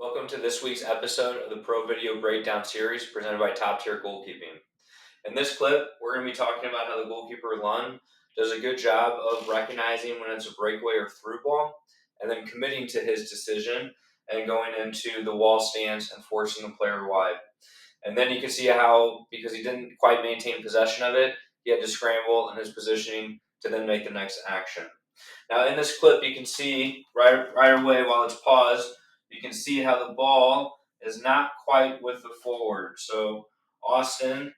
Welcome to this week's episode of the Pro Video Breakdown series presented by Top Tier Goalkeeping. In this clip, we're going to be talking about how the goalkeeper Lund does a good job of recognizing when it's a breakaway or through ball, and then committing to his decision and going into the wall stance and forcing the player wide. And then you can see how, because he didn't quite maintain possession of it, he had to scramble in his positioning to then make the next action. Now, in this clip, you can see right away while it's paused, you can see how the ball is not quite with the forward. So Austin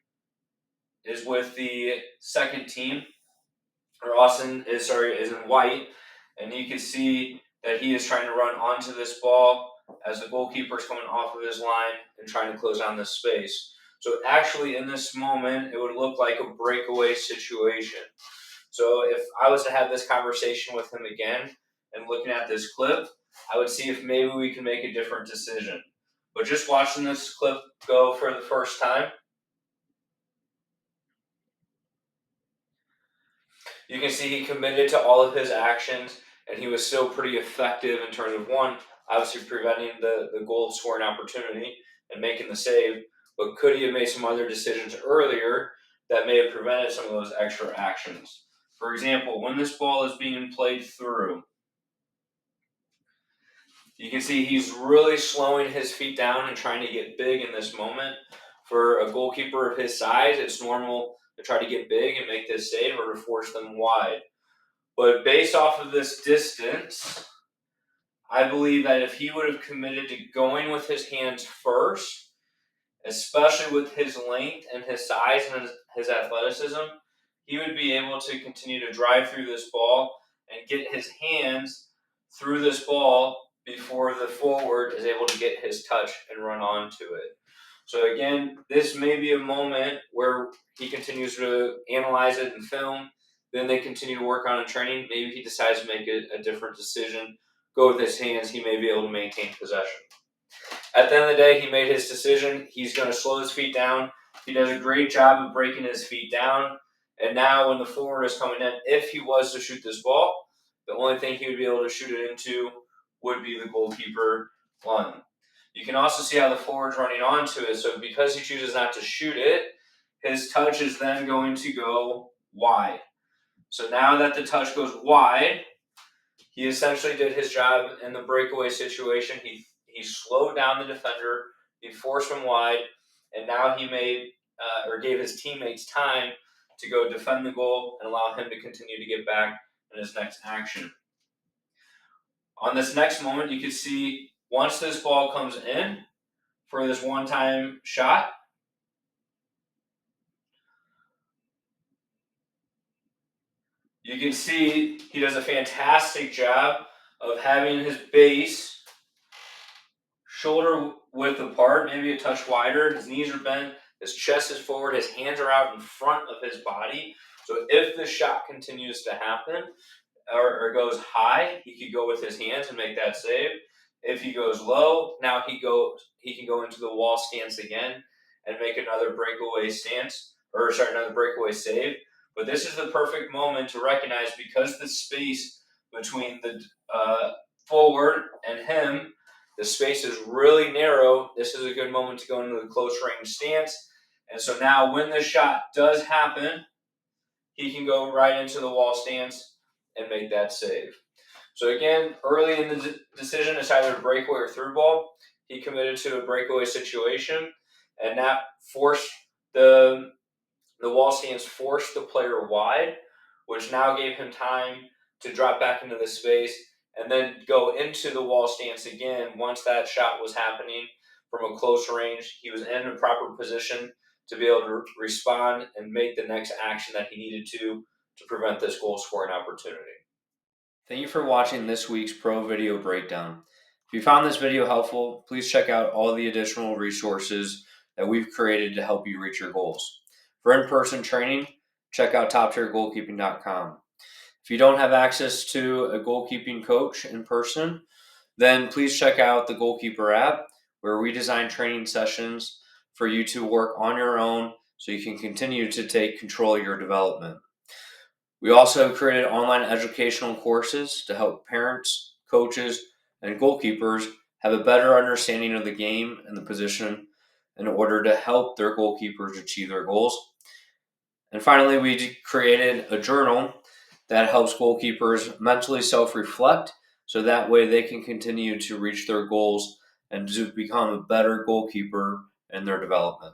is with the second team, or Austin is in white, and you can see that he is trying to run onto this ball as the goalkeeper is coming off of his line and trying to close down this space. So actually, in this moment, it would look like a breakaway situation. So if I was to have this conversation with him again and looking at this clip, I would see if maybe we can make a different decision. But just watching this clip go for the first time, you can see he committed to all of his actions, and he was still pretty effective in terms of, one, obviously preventing the goal scoring opportunity and making the save, but could he have made some other decisions earlier that may have prevented some of those extra actions? For example, when this ball is being played through, you can see he's really slowing his feet down and trying to get big in this moment. For a goalkeeper of his size, it's normal to try to get big and make this save or to force them wide. But based off of this distance, I believe that if he would have committed to going with his hands first, especially with his length and his size and his athleticism, he would be able to continue to drive through this ball and get his hands through this ball before the forward is able to get his touch and run onto it. So again, this may be a moment where he continues to analyze it in film. Then they continue to work on it in training. Maybe he decides to make a different decision, go with his hands. He may be able to maintain possession. At the end of the day, he made his decision. He's going to slow his feet down. He does a great job of breaking his feet down. And now when the forward is coming in, if he was to shoot this ball, the only thing he would be able to shoot it into would be the goalkeeper Lund. You can also see how the forward's running onto it. So because he chooses not to shoot it, his touch is then going to go wide. So now that the touch goes wide, he essentially did his job in the breakaway situation. He slowed down the defender, he forced him wide, and now he made or gave his teammates time to go defend the goal and allow him to continue to get back in his next action. On this next moment, you can see once this ball comes in for this one-time shot, you can see he does a fantastic job of having his base shoulder width apart, maybe a touch wider. His knees are bent, his chest is forward, his hands are out in front of his body. So if this shot continues to happen or goes high, he could go with his hands and make that save. If he goes low, now he can go into the wall stance again and make another breakaway another breakaway save. But this is the perfect moment to recognize, because the space between the forward and him, the space is really narrow. This is a good moment to go into the close range stance. And so now when the shot does happen, he can go right into the wall stance and make that save. So again, early in the decision, it's either a breakaway or through ball. He committed to a breakaway situation, and that forced the wall stance forced the player wide, which now gave him time to drop back into the space and then go into the wall stance again. Once that shot was happening from a close range, he was in a proper position to be able to respond and make the next action that he needed to prevent this goal scoring opportunity. Thank you for watching this week's Pro Video Breakdown. If you found this video helpful, please check out all the additional resources that we've created to help you reach your goals. For in-person training, check out toptiergoalkeeping.com. If you don't have access to a goalkeeping coach in person, then please check out the Goalkeeper app, where we design training sessions for you to work on your own so you can continue to take control of your development. We also created online educational courses to help parents, coaches, and goalkeepers have a better understanding of the game and the position in order to help their goalkeepers achieve their goals. And finally, we created a journal that helps goalkeepers mentally self reflect so that way they can continue to reach their goals and to become a better goalkeeper in their development.